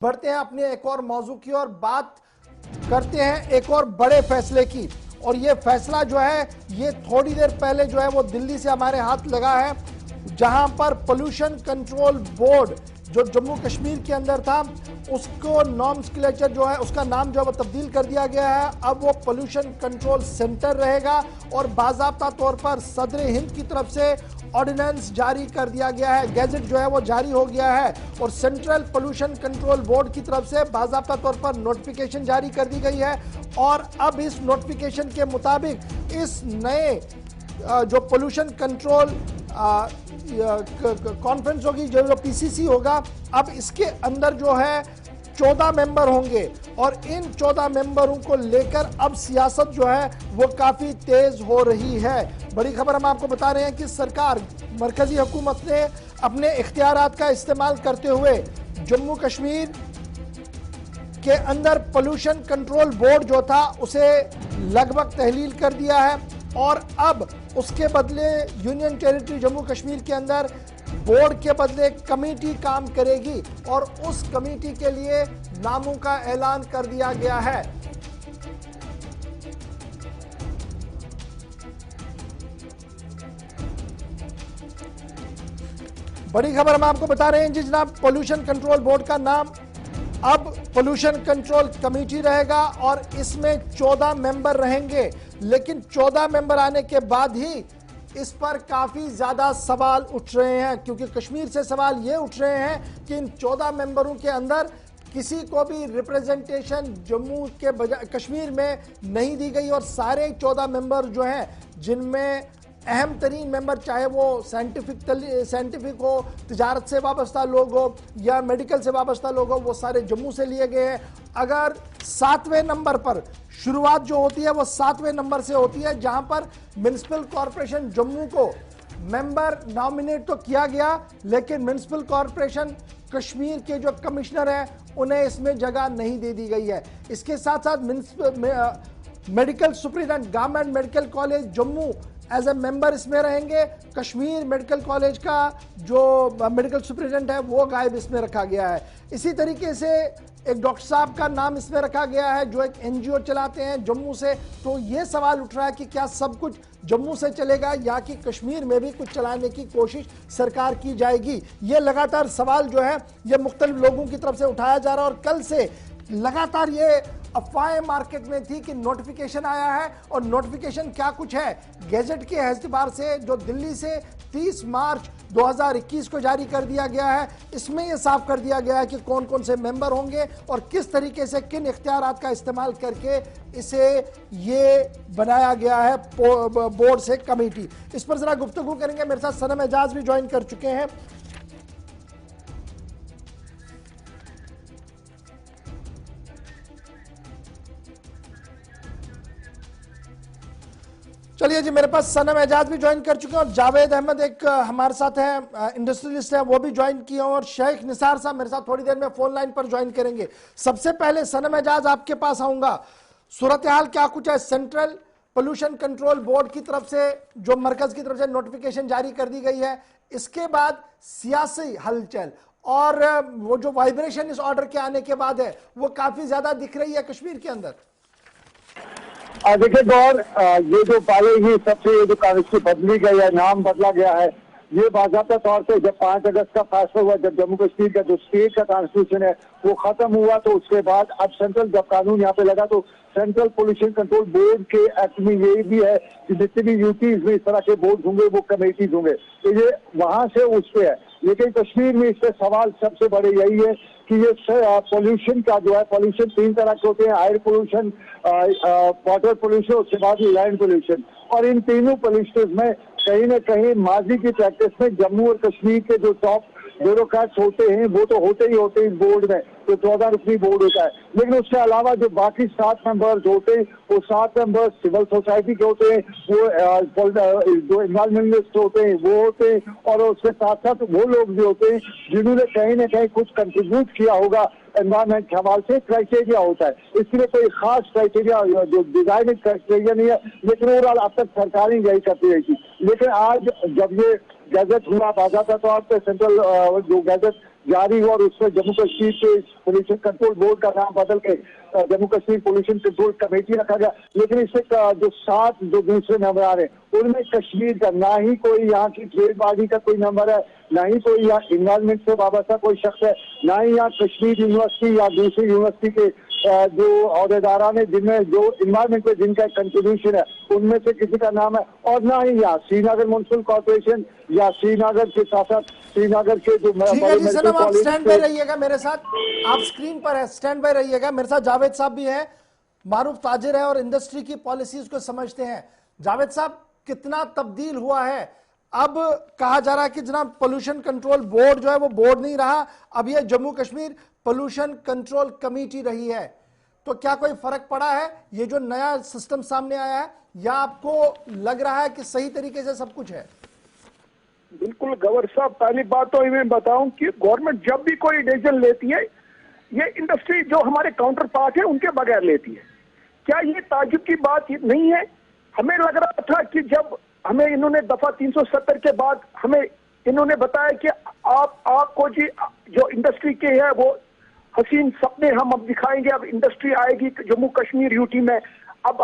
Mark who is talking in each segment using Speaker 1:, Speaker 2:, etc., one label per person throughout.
Speaker 1: बढ़ते हैं अपने एक और मौजू की और बात करते हैं एक और बड़े फैसले की। और ये फैसला जो है ये थोड़ी देर पहले जो है वो दिल्ली से हमारे हाथ लगा है, जहां पर पोल्यूशन कंट्रोल बोर्ड जो जम्मू कश्मीर के अंदर था उसको नॉमनक्लेचर जो है उसका नाम जो है वो तब्दील कर दिया गया है। अब वो पोल्यूशन कंट्रोल सेंटर रहेगा और बाज़ाब्ता तौर पर सदर हिंद की तरफ से ऑर्डिनेंस जारी कर दिया गया है, गैजेट जो है वो जारी हो गया है और सेंट्रल पोल्यूशन कंट्रोल बोर्ड की तरफ से बाज़ाब्ता तौर पर नोटिफिकेशन जारी कर दी गई है। और अब इस नोटिफिकेशन के मुताबिक इस नए जो पोल्यूशन कंट्रोल कॉन्फ्रेंस होगी, जो पीसीसी होगा, अब इसके अंदर जो है 14 मेंबर होंगे और इन 14 मेंबरों को लेकर अब सियासत जो है वो काफी तेज हो रही है। बड़ी खबर हम आपको बता रहे हैं कि सरकार मरकजी हुकूमत ने अपने इख्तियारात का इस्तेमाल करते हुए जम्मू कश्मीर के अंदर पोल्यूशन कंट्रोल बोर्ड जो था उसे लगभग तहलील कर दिया है और अब उसके बदले यूनियन टेरिटरी जम्मू कश्मीर के अंदर बोर्ड के बदले कमेटी काम करेगी और उस कमेटी के लिए नामों का ऐलान कर दिया गया है। बड़ी खबर हम आपको बता रहे हैं जी जनाब, पोल्यूशन कंट्रोल बोर्ड का नाम अब पोल्यूशन कंट्रोल कमेटी रहेगा और इसमें 14 मेंबर रहेंगे। लेकिन 14 मेंबर आने के बाद ही इस पर काफी ज्यादा सवाल उठ रहे हैं, क्योंकि कश्मीर से सवाल ये उठ रहे हैं कि इन 14 मेंबरों के अंदर किसी को भी रिप्रेजेंटेशन जम्मू के बजाय कश्मीर में नहीं दी गई और सारे 14 मेंबर जो हैं जिनमें अहम तरीन मेंबर चाहे वो साइंटिफिक हो, तिजारत से वाबस्ता लोग हो या मेडिकल से वाबस्ता लोग हो, वो सारे जम्मू से लिए गए हैं। अगर 7वें नंबर पर शुरुआत जो होती है वो 7वें नंबर से होती है, जहां पर म्युनिसिपल कॉरपोरेशन जम्मू को मेंबर नॉमिनेट तो किया गया लेकिन म्युनिसिपल कॉरपोरेशन कश्मीर के जो कमिश्नर हैं उन्हें इसमें जगह नहीं दे दी गई है। इसके साथ साथ medical superintendent government medical college Jammu as a member इसमें रहेंगे। कश्मीर मेडिकल कॉलेज का जो मेडिकल सुप्रिटेंडेंट है वो गायब इसमें रखा गया है। इसी तरीके से एक डॉक्टर साहब का नाम इसमें रखा गया है जो एक एनजीओ चलाते हैं जम्मू से। तो ये सवाल उठ रहा है कि क्या सब कुछ जम्मू से चलेगा या कि कश्मीर में भी कुछ चलाने की कोशिश सरकार की जाएगी। ये लगातार सवाल जो है ये मुख्तलिफ लोगों की तरफ से उठाया जा रहा है और कल से लगातार ये अफवाहें मार्केट में थी कि नोटिफिकेशन आया है और नोटिफिकेशन क्या कुछ है। गैजेट के एतबार से जो दिल्ली से 30 मार्च 2021 को जारी कर दिया गया है, इसमें यह साफ कर दिया गया है कि कौन कौन से मेंबर होंगे और किस तरीके से किन इख्तियारात का इस्तेमाल करके इसे ये बनाया गया है बोर्ड से कमेटी। इस पर जरा गुफ्तगू करेंगे, मेरे साथ सनम एजाज भी ज्वाइन कर चुके हैं। चलिए जी, मेरे पास सनम एजाज भी ज्वाइन कर चुके हैं और जावेद अहमद एक हमारे साथ है, इंडस्ट्रियलिस्ट है, वो भी ज्वाइन किए और शेख निसार साहब मेरे साथ थोड़ी देर में फोन लाइन पर ज्वाइन करेंगे। सबसे पहले सनम एजाज आपके पास आऊंगा, सूरत हाल क्या कुछ है? सेंट्रल पोल्यूशन कंट्रोल बोर्ड की तरफ से जो मरकज की तरफ से नोटिफिकेशन जारी कर दी गई है, इसके बाद सियासी हलचल और वो जो वाइब्रेशन इस ऑर्डर के आने के बाद है वो काफी ज्यादा दिख रही है कश्मीर के अंदर।
Speaker 2: देखिए गौर, ये जो पहले ही सबसे ये जो कॉन्स्टिट्यूशन बदली गई है, नाम बदला गया है, ये बाज़ाब्ता तौर पे जब 5 अगस्त का फैसला हुआ, जब जम्मू कश्मीर का जो स्टेट का कॉन्स्टिट्यूशन है वो खत्म हुआ, तो उसके बाद अब सेंट्रल जब कानून यहाँ पे लगा तो सेंट्रल पोल्यूशन कंट्रोल बोर्ड के एक्ट में ये भी है कि जितने भी यूटीज में इस तरह के बोर्ड होंगे वो कमेटीज होंगे, तो ये वहां से उस पे है। लेकिन कश्मीर में इससे सवाल सबसे बड़े यही है कि ये पोल्यूशन का जो है, पोल्यूशन 3 तरह के होते हैं, एयर पोल्यूशन, वाटर पोल्यूशन, उसके बाद लैंड पोल्यूशन, और इन तीनों पोल्यूशन में कहीं ना कहीं माजी की प्रैक्टिस में जम्मू और कश्मीर के जो टॉप ब्यूरोक्रेट्स होते हैं वो तो होते ही होते हैं इस बोर्ड में, तो 14 रुकनी बोर्ड होता है। लेकिन उसके अलावा जो बाकी 7 मेंबर्स होते हैं वो 7 मेंबर्स सिविल सोसाइटी के होते हैं, वो जो इन्वायरमेंटलिस्ट होते हैं वो होते हैं, और उसके साथ साथ वो लोग भी होते हैं जिन्होंने कहीं ना कहीं कुछ कंट्रीब्यूट किया होगा एनवायरमेंट के हवाले से। क्राइटेरिया होता है, इसलिए कोई खास क्राइटेरिया जो डिजाइन क्राइटेरिया नहीं है, लेकिन ओवरऑल अब तक सरकार ही यही करती रही थी। लेकिन आज जब ये गैजेट हुआ बाज़ाब्ता तौर पे सेंट्रल जो गैजेट जारी हुआ और उसमें जम्मू कश्मीर के पोल्यूशन कंट्रोल बोर्ड का नाम बदल के Jammu Kashmir pollution control committee रखा गया। लेकिन इससे जो 7 जो दूसरे नंबर आ रहे हैं उनमें कश्मीर का ना ही कोई यहाँ की ट्रेड बॉडी का कोई नंबर है, ना ही कोई यहाँ इन्वायरमेंट से वाबस्ता कोई शख्स है, ना ही यहाँ कश्मीर यूनिवर्सिटी या दूसरी यूनिवर्सिटी के जो अहदेदारा ने जिनमें जो इन्वायरमेंट पे जिनका कंट्रीब्यूशन है उनमें से किसी का नाम है, और ना ही यहाँ श्रीनगर म्युनिसिपल कॉर्पोरेशन या श्रीनगर के साथ साथ श्रीनगर के जो
Speaker 1: ठीक है जी सनम, आप स्टैंड पे रहिएगा मेरे साथ, आप स्क्रीन पर है, स्टैंड पे रहिएगा। मेरे साथ जावेद साहब भी हैं, मारूफ ताजिर है और इंडस्ट्री की पॉलिसीज को समझते हैं। जावेद साहब, कितना तब्दील हुआ है? अब कहा जा रहा है कि जनाब पोल्यूशन कंट्रोल बोर्ड जो है वो बोर्ड नहीं रहा, अब ये Jammu Kashmir pollution control committee रही है। तो क्या कोई फर्क पड़ा है ये जो नया सिस्टम सामने आया है, या आपको लग रहा है कि सही तरीके से सब कुछ है?
Speaker 3: बिल्कुल गवर साहब, पहली बात तो मैं बताऊं कि गवर्नमेंट जब भी कोई डिसीजन लेती है ये इंडस्ट्री जो हमारे काउंटर पार्ट है उनके बगैर लेती है। क्या ये ताजुब की बात नहीं है? हमें लग रहा था कि जब हमें इन्होंने दफा 370 के बाद हमें इन्होंने बताया कि आपको जी जो इंडस्ट्री के है वो हसीन सपने हम अब दिखाएंगे, अब इंडस्ट्री आएगी जम्मू कश्मीर यूटी में, अब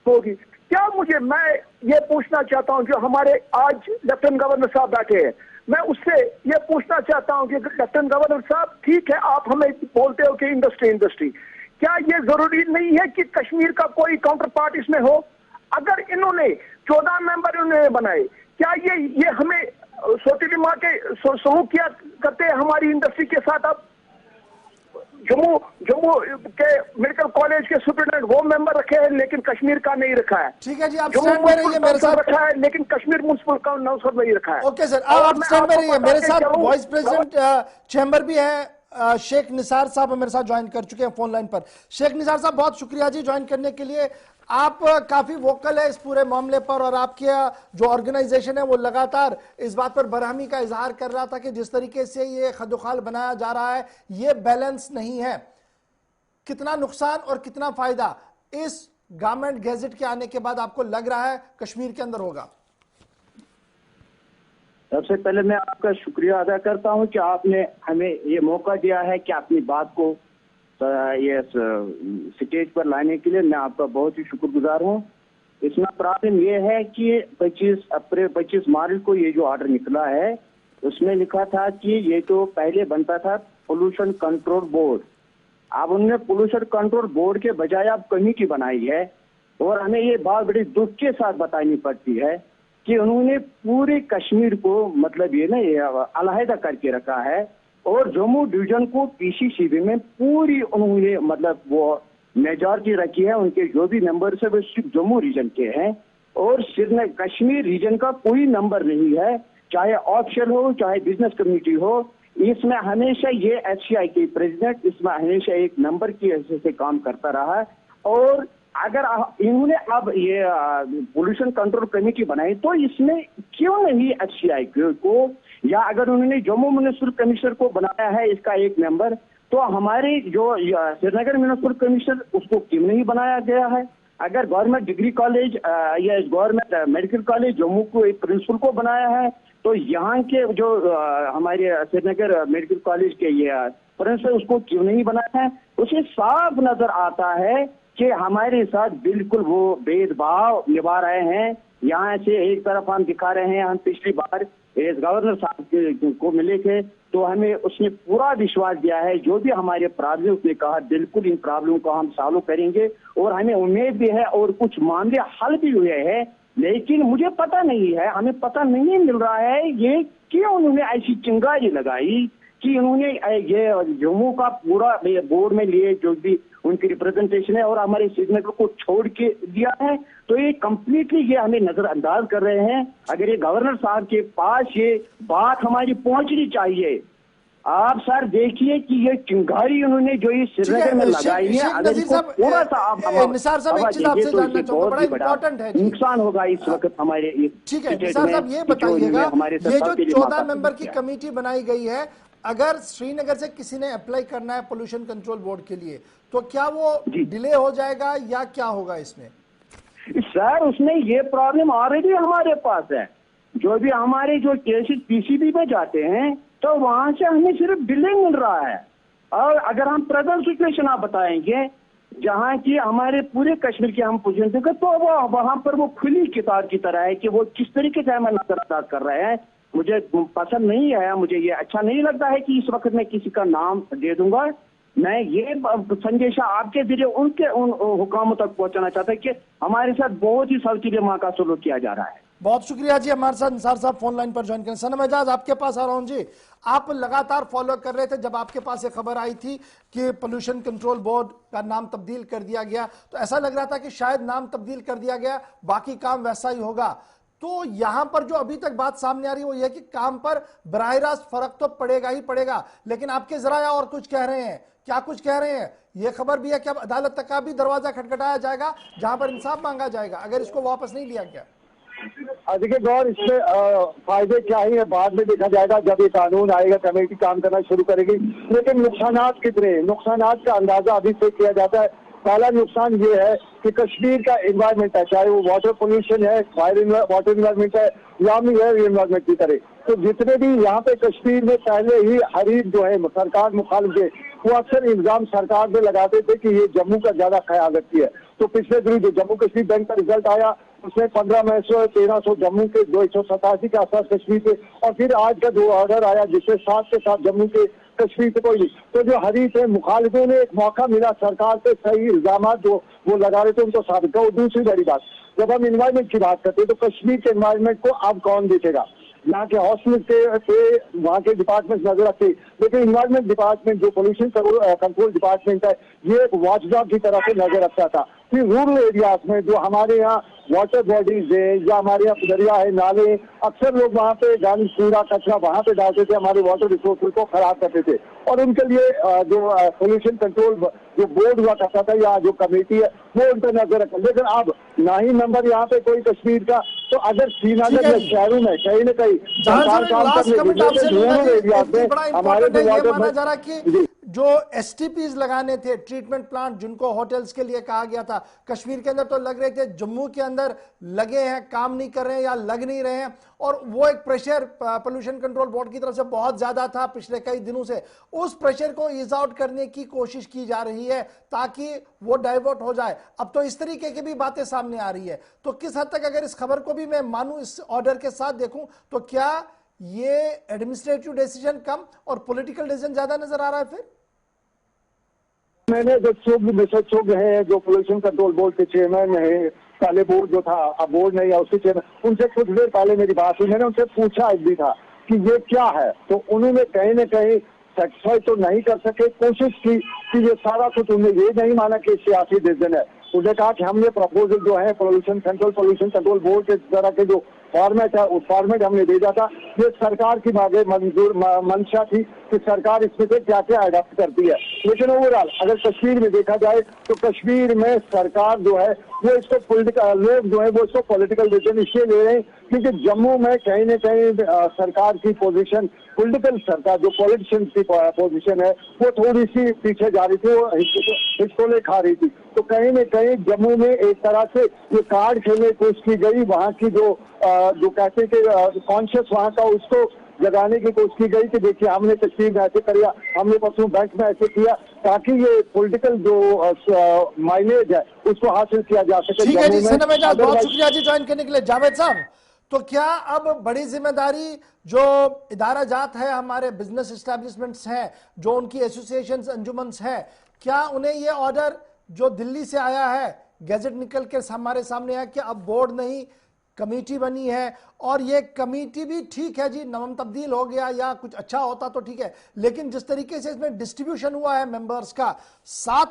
Speaker 3: होगी क्या? मैं ये पूछना चाहता हूं, जो हमारे आज लेफ्टिनेंट गवर्नर साहब बैठे हैं, मैं उससे ये पूछना चाहता हूं कि लेफ्टिनेंट गवर्नर साहब, ठीक है आप हमें बोलते हो कि इंडस्ट्री, क्या ये जरूरी नहीं है कि कश्मीर का कोई काउंटर पार्ट इसमें हो? अगर इन्होंने 14 मेंबर इन्होंने बनाए, क्या ये हमें सोटिली माँ के सलूक किया करते हैं हमारी इंडस्ट्री के साथ? अब जम्मू के मेडिकल कॉलेज के सुप्रिटेंडेंट वो मेंबर रखे हैं लेकिन कश्मीर का नहीं रखा है।
Speaker 1: ठीक है जी, आप स्टैंड पे रहिए मेरे साथ,
Speaker 3: रखा है लेकिन कश्मीर म्युनिसिपल काउंसिल नहीं रखा है।
Speaker 1: ओके सर, आप स्टैंड पे रहिए मेरे साथ। वाइस प्रेसिडेंट चैम्बर भी है शेख निसार साहब मेरे साथ ज्वाइन कर चुके हैं फोन लाइन पर। शेख निसार साहब, बहुत शुक्रिया जी ज्वाइन करने के लिए। आप काफी वोकल है इस पूरे मामले पर और आपके जो ऑर्गेनाइजेशन है वो लगातार इस बात पर बरहमी का इजहार कर रहा था कि जिस तरीके से ये खदोखाल बनाया जा रहा है ये बैलेंस नहीं है। कितना नुकसान और कितना फायदा इस गवर्नमेंट गैजेट के आने के बाद आपको लग रहा है कश्मीर के अंदर होगा?
Speaker 4: सबसे पहले मैं आपका शुक्रिया अदा करता हूं कि आपने हमें ये मौका दिया है कि अपनी बात को ये स्टेज पर लाने के लिए। मैं आपका बहुत ही शुक्रगुजार हूं। इसमें प्रॉब्लम ये है कि 25 मार्च को ये जो ऑर्डर निकला है उसमें लिखा था कि ये तो पहले बनता था पोल्यूशन कंट्रोल बोर्ड, अब उन्होंने पोल्यूशन कंट्रोल बोर्ड के बजाय अब कमेटी बनाई है। और हमें ये बात बड़ी दुख के साथ बतानी पड़ती है कि उन्होंने पूरे कश्मीर को मतलब ये ना ये अलहदा करके रखा है और जम्मू डिवीजन को पीसीसीबी में पूरी उन्होंने मतलब वो मेजॉरिटी रखी है। उनके जो भी मेंबर्स है वो सिर्फ जम्मू रीजन के हैं और श्रीनगर कश्मीर रीजन का कोई नंबर नहीं है, चाहे ऑफिशियल हो चाहे बिजनेस कम्युनिटी हो। इसमें हमेशा ये एचसीआई के प्रेसिडेंट इसमें हमेशा एक नंबर की हैसियत से काम करता रहा है। और अगर इन्होंने अब ये पोल्यूशन कंट्रोल कमेटी बनाई तो इसमें क्यों नहीं एचसीआई को, या अगर उन्होंने जम्मू म्युनिसिपल कमिश्नर को बनाया है इसका एक मेंबर, तो हमारे जो श्रीनगर म्युनिसिपल कमिश्नर उसको क्यों नहीं बनाया गया है? अगर गवर्नमेंट डिग्री कॉलेज या गवर्नमेंट मेडिकल कॉलेज जम्मू को एक प्रिंसिपल को बनाया है, तो यहाँ के जो हमारे श्रीनगर मेडिकल कॉलेज के ये प्रिंसिपल उसको क्यों नहीं बनाया है? उसे साफ नजर आता है कि हमारे साथ बिल्कुल वो भेदभाव निभा रहे हैं। यहाँ से एक तरफ हम दिखा रहे हैं, हम पिछली बार इस गवर्नर साहब को मिले थे तो हमें उसने पूरा विश्वास दिया है, जो भी हमारे प्रॉब्लम उसने कहा बिल्कुल इन प्रॉब्लम को हम सॉल्व करेंगे और हमें उम्मीद भी है और कुछ मामले हल भी हुए हैं। लेकिन मुझे पता नहीं है, हमें पता नहीं मिल रहा है ये क्यों उन्होंने ऐसी चिंगारी लगाई कि उन्होंने ये जम्मू का पूरा बोर्ड में लिए जो भी उनकी रिप्रेजेंटेशन है और हमारे श्रीनगर को छोड़ के दिया है। तो ये कंप्लीटली ये हमें नजरअंदाज कर रहे हैं। अगर ये गवर्नर साहब के पास ये बात हमारी पहुंचनी चाहिए। आप सर देखिए कि ये चिंगारी उन्होंने जो ये श्रीनगर में लगाई है, अगर इसको थोड़ा सा आप
Speaker 1: निसार साहब एक चीज आपसे जानना चाहूंगा, बड़ा इंपॉर्टेंट है,
Speaker 4: नुकसान होगा इस वक्त हमारे।
Speaker 1: ठीक है निसार साहब, ये बताइएगा ये जो 14 मेंबर की कमेटी बनाई गई है, अगर श्रीनगर से किसी ने अप्लाई करना है पोल्यूशन कंट्रोल बोर्ड के लिए तो क्या वो डिले हो जाएगा या क्या होगा इसमें?
Speaker 4: सर उसमें ये प्रॉब्लम ऑलरेडी हमारे पास है। जो भी हमारे जो केसेस पीसीबी में जाते हैं तो वहां से हमें सिर्फ बिलिंग मिल रहा है। और अगर हम प्रेजेंट सिचुएशन आप बताएंगे जहां की हमारे पूरे कश्मीर की हम पोजीशन देखें तो वो वहां पर वो खुली किताब की तरह है कि वो किस तरीके से हमें नजरअंदाज कर रहे हैं। मुझे पसंद नहीं आया, मुझे ये अच्छा नहीं लगता है कि इस वक्त मैं किसी का नाम दे दूंगा। मैं ये संदेशा आपके जरिए उनके उन हुकामों तक पहुंचाना चाहता है कि हमारे साथ बहुत ही सावधानी माँ का सलूक किया जा रहा है।
Speaker 1: बहुत शुक्रिया जी, हमारे साथ निसार साहब फोन लाइन पर ज्वाइन करें। सनम एजाज, आपके पास आ रहा हूं जी। आप लगातार फॉलो कर रहे थे, जब आपके पास ये खबर आई थी कि पोल्यूशन कंट्रोल बोर्ड का नाम तब्दील कर दिया गया, तो ऐसा लग रहा था कि शायद नाम तब्दील कर दिया गया, बाकी काम वैसा ही होगा। तो यहां पर जो अभी तक बात सामने आ रही है वो यह कि काम पर बराह रास्त फर्क तो पड़ेगा ही पड़ेगा, लेकिन आपके जराया और कुछ कह रहे हैं। क्या कुछ कह रहे हैं? यह खबर भी है कि अब अदालत तक का भी दरवाजा खटखटाया जाएगा जहां पर इंसाफ मांगा जाएगा अगर इसको वापस नहीं लिया गया।
Speaker 2: देखिए गौर, इसमें फायदे क्या ही है बाद में देखा जाएगा जब ये कानून आएगा, कमेटी काम करना शुरू करेगी। लेकिन नुकसानात कितने, नुकसानात का अंदाजा अभी से किया जाता है। पहला नुकसान ये है कि कश्मीर का एनवायरमेंट है, चाहे वो वाटर पोल्यूशन है, वाटर एनवायरमेंट है या एयर एनवायरमेंट की तरह, तो जितने भी यहाँ पे कश्मीर में पहले ही हरीफ जो है सरकार मुखालिफ है, वो अक्सर इल्जाम सरकार में लगाते थे कि ये जम्मू का ज्यादा ख्याल रखती है। तो पिछले दिनों जो जम्मू कश्मीर बैंक का रिजल्ट आया उसमें 15 में से 1300 जम्मू के 287 के आसपास कश्मीर के, और फिर आज का जो ऑर्डर आया जिसमें 7 के 7 जम्मू के, कश्मीर से कोई नहीं। तो जो हरीफ है मुखालिफों ने एक मौका मिला सरकार पे सही इल्जाम जो वो लगा रहे थे उनको साबित करो। दूसरी बड़ी बात, जब हम इन्वायरमेंट की बात करते हैं तो कश्मीर के इन्वायरमेंट को अब कौन देखेगा? यहाँ के हॉस्पिटल के वहाँ के डिपार्टमेंट नजर रखते, लेकिन इन्वायरमेंट डिपार्टमेंट जो पोल्यूशन कंट्रोल डिपार्टमेंट है ये एक वॉचडॉग की तरह से नजर रखता था। फिर रूरल एरियाज में जो हमारे यहाँ वाटर बॉडीज है या हमारे यहाँ दरिया है, नाले, अक्सर लोग वहाँ पे गांद कूड़ा कचरा वहाँ पे डालते थे, हमारे वाटर रिसोर्सेज को खराब करते थे। और उनके लिए जो पोल्यूशन कंट्रोल जो बोर्ड हुआ करता था या जो कमेटी है वो उन पर नजर रखा। लेकिन अब ना ही नंबर यहाँ पे कोई कश्मीर का, तो अगर श्रीनगर में शहरों में कहीं न कहीं सरकार काम करने हमारे जो
Speaker 1: जो एसटीपीज लगाने थे, ट्रीटमेंट प्लांट जिनको होटल्स के लिए कहा गया था, कश्मीर के अंदर तो लग रहे थे, जम्मू के अंदर लगे हैं, काम नहीं कर रहे हैं या लग नहीं रहे हैं। और वो एक प्रेशर पोल्यूशन कंट्रोल बोर्ड की तरफ से बहुत ज्यादा था पिछले कई दिनों से, उस प्रेशर को ईज आउट करने की कोशिश की जा रही है ताकि वो डाइवर्ट हो जाए। अब तो इस तरीके की भी बातें सामने आ रही है। तो किस हद तक अगर इस खबर को भी मैं मानूं, इस ऑर्डर के साथ देखूं, तो क्या ये एडमिनिस्ट्रेटिव डिसीजन कम और पॉलिटिकल डिसीजन ज्यादा नजर आ रहा है? फिर
Speaker 2: मैंने जो चुग है जो पोल्यूशन कंट्रोल बोर्ड के चेयरमैन है, पहले बोर्ड जो था अब बोर्ड नहीं है उसके चेयरमैन, उनसे कुछ देर पहले मेरी बात हुई, मैंने उनसे पूछा भी था कि ये क्या है, तो उन्होंने कहीं न कहीं सेटिस्फाई तो नहीं कर सके, कोशिश की कि ये सारा कुछ, उन्हें ये नहीं माना कि सियासी डिसीजन है। उन्होंने कहा कि हमने प्रपोजल जो है पोल्यूशन कंट्रोल बोर्ड के तरह के जो फॉर्मेट है उस फॉर्मेट हमने भेजा था, ये सरकार की आगे मंशा थी कि सरकार इसमें से क्या क्या अडॉप्ट करती है। लेकिन ओवरऑल अगर कश्मीर में देखा जाए तो कश्मीर में सरकार जो है वो इसको पॉलिटिकल, लोग जो है वो इसको पॉलिटिकल डिसीजन इसलिए ले रहे हैं क्योंकि जम्मू में कहीं न कहीं सरकार की पोजीशन, पॉलिटिकल सरकार जो पॉलिटिशियन की पोजीशन है वो थोड़ी सी पीछे जा रही थी, वो हिचकोले खा रही थी। तो कहीं न कहीं जम्मू में एक तरह से ये कार्ड खेलने की कोशिश की गई, वहाँ की जो कहते हैं कॉन्शियस वहाँ का उसको जगाने की कोशिश की गई कि देखिए हमने कश्मीर में ऐसे किया, हमने परसों बैंक में ऐसे किया, ताकि ये पॉलिटिकल जो माइलेज है उसको हासिल किया जा सके।
Speaker 1: ठीक है जी, सनम एजाज बहुत शुक्रिया जी ज्वाइन करने के लिए। जावेद साहब, तो क्या अब बड़ी जिम्मेदारी जो इदारा जात है, हमारे बिजनेस एस्टेब्लिशमेंट्स हैं, जो उनकी एसोसिएशन अंजुमन है, क्या उन्हें ये ऑर्डर जो दिल्ली से आया है, गैजेट निकल के हमारे सामने है कि अब बोर्ड नहीं कमेटी बनी है, और ये कमेटी भी ठीक है जी, नाम तब्दील हो गया या कुछ अच्छा होता तो ठीक है, लेकिन जिस तरीके से इसमें डिस्ट्रीब्यूशन हुआ है मेंबर्स का, 7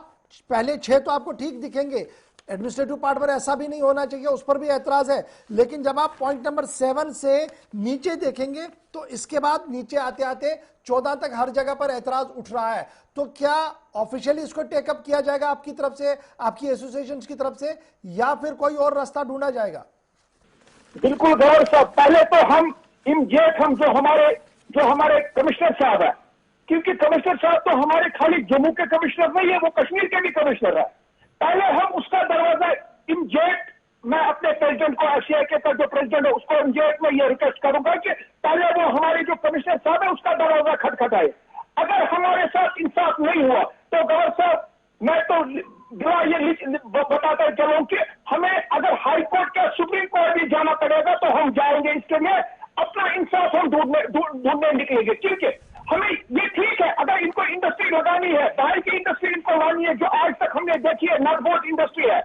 Speaker 1: पहले 6 तो आपको ठीक दिखेंगे, एडमिनिस्ट्रेटिव पार्ट पर ऐसा भी नहीं होना चाहिए, उस पर भी ऐतराज है। लेकिन जब आप पॉइंट नंबर 7 से नीचे देखेंगे तो इसके बाद नीचे आते आते 14 तक हर जगह पर ऐतराज उठ रहा है। तो क्या ऑफिशियली इसको टेकअप किया जाएगा आपकी तरफ से, आपकी एसोसिएशन की तरफ से, या फिर कोई और रास्ता ढूंढा जाएगा?
Speaker 3: बिल्कुल गौर साहब, पहले तो हम इमजेट हम जो हमारे कमिश्नर साहब है, क्योंकि कमिश्नर साहब तो हमारे खाली जम्मू के कमिश्नर नहीं है, वो कश्मीर के भी कमिश्नर है, पहले हम उसका दरवाजा इमजेट मैं अपने प्रेसिडेंट को, एशिया के जो प्रेसिडेंट है उसको मैं ये रिक्वेस्ट करूंगा कि पहले वो हमारे जो कमिश्नर साहब है उसका दरवाजा खटखटाए। अगर हमारे साथ इंसाफ नहीं हुआ तो गवर्नर साहब, मैं तो ये बताता चलूं कि हमें अगर हाई कोर्ट या सुप्रीम कोर्ट भी जाना पड़ेगा तो हम जाएंगे। इसके लिए अपना इंसाफ हम ढूंढने निकलेंगे, क्योंकि हमें ये ठीक है अगर इनको इंडस्ट्री लगानी है, दाई की इंडस्ट्री इनको लानी है, जो आज तक हमने देखी है नट बोल्ट इंडस्ट्री है,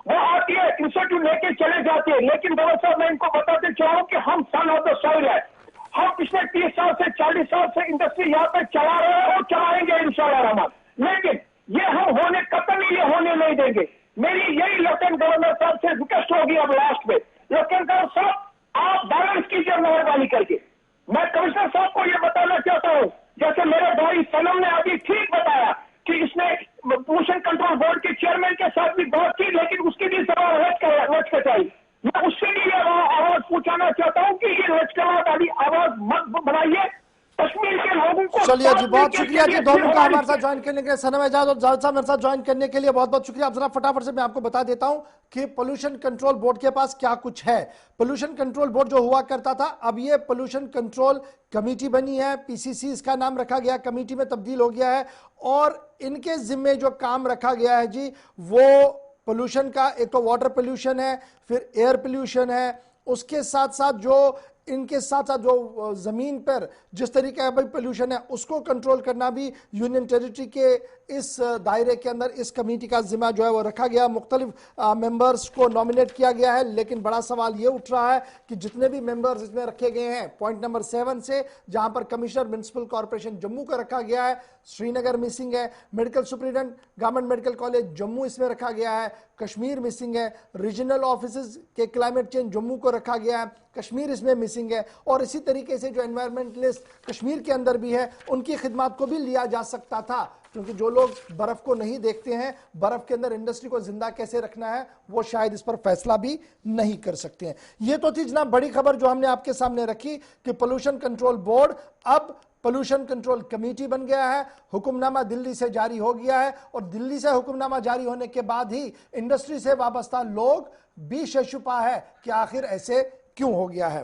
Speaker 3: वो आती है, इंस्टीट्यूट लेके चले जाते हैं। लेकिन गवर्नर साहब मैं इनको बताते चाहूं कि हम सन ऑफ द सॉइल है, हम पिछले 30 साल से 40 साल से इंडस्ट्री यहाँ पे चला रहे हैं और चलाएंगे इंशाल्लाह रहमान। लेकिन ये हम कतई ये होने नहीं देंगे। मेरी यही लेफ्टिनेंट गवर्नर साहब से रिक्वेस्ट होगी अब लास्ट में, लेफ्टिनेंट गवर्नर साहब आप बैलेंस कीजिए मेहरबानी करके। मैं कमिश्नर साहब को ये बताना चाहता हूँ, जैसे मेरे भाई सनम ने अभी ठीक बताया कि इसने पोल्यूशन कंट्रोल बोर्ड के चेयरमैन के साथ भी बात की, लेकिन उसकी भी जवाब रच कटाई। मैं उससे भी ये आवाज पूछाना चाहता हूँ कि ये लचकवाद वाली आवाज मत बनाइए। कश्मीर के लोगों को
Speaker 1: चलिए जी, बहुत शुक्रिया जी दोनों का हमारे साथ ज्वाइन करने के लिए, सनम एजाज और जावेद साहब मेरे साथ ज्वाइन करने के लिए बहुत बहुत शुक्रिया। अब जरा फटाफट से मैं आपको बता देता हूं कि पोल्यूशन कंट्रोल बोर्ड के पास क्या कुछ है। पोल्यूशन कंट्रोल बोर्ड जो हुआ करता था, अब ये पोल्यूशन कंट्रोल कमेटी बनी है, पीसीसी इसका नाम रखा गया, कमेटी में तब्दील हो गया है। और इनके जिम्मे जो काम रखा गया है जी, वो पोल्यूशन का, एक तो वाटर पोल्यूशन है, फिर एयर पोल्यूशन है, उसके साथ साथ जो इनके साथ साथ जो जमीन पर जिस तरीके का भाई पोल्यूशन है उसको कंट्रोल करना भी यूनियन टेरिटरी के इस दायरे के अंदर इस कमेटी का जिम्मा जो है वो रखा गया। मुख्तलिफ मेंबर्स को नॉमिनेट किया गया है, लेकिन बड़ा सवाल ये उठ रहा है कि जितने भी मेंबर्स इसमें रखे गए हैं, पॉइंट नंबर 7 से जहां पर कमिश्नर म्युनिसिपल कॉर्पोरेशन जम्मू का रखा गया है, श्रीनगर मिसिंग है, medical superintendent government medical college Jammu इसमें रखा गया है, कश्मीर मिसिंग है, रीजनल ऑफिस के क्लाइमेट चेंज जम्मू को रखा गया है, कश्मीर इसमें मिसिंग है। और इसी तरीके से जो एनवायरमेंटलिस्ट कश्मीर के अंदर भी है, उनकी खिदमत को भी लिया जा सकता था, क्योंकि जो लोग बर्फ को नहीं देखते हैं, बर्फ के अंदर इंडस्ट्री को जिंदा कैसे रखना है, वो शायद इस पर फैसला भी नहीं कर सकते हैं। ये तो थी जनाब बड़ी खबर जो हमने आपके सामने रखी कि पोल्यूशन कंट्रोल बोर्ड अब पोल्यूशन कंट्रोल कमेटी बन गया है, हुक्मनामा दिल्ली से जारी हो गया है, और दिल्ली से हुक्मनामा जारी होने के बाद ही इंडस्ट्री से वाबस्ता लोग भी शशुपा है कि आखिर ऐसे क्यों हो गया है।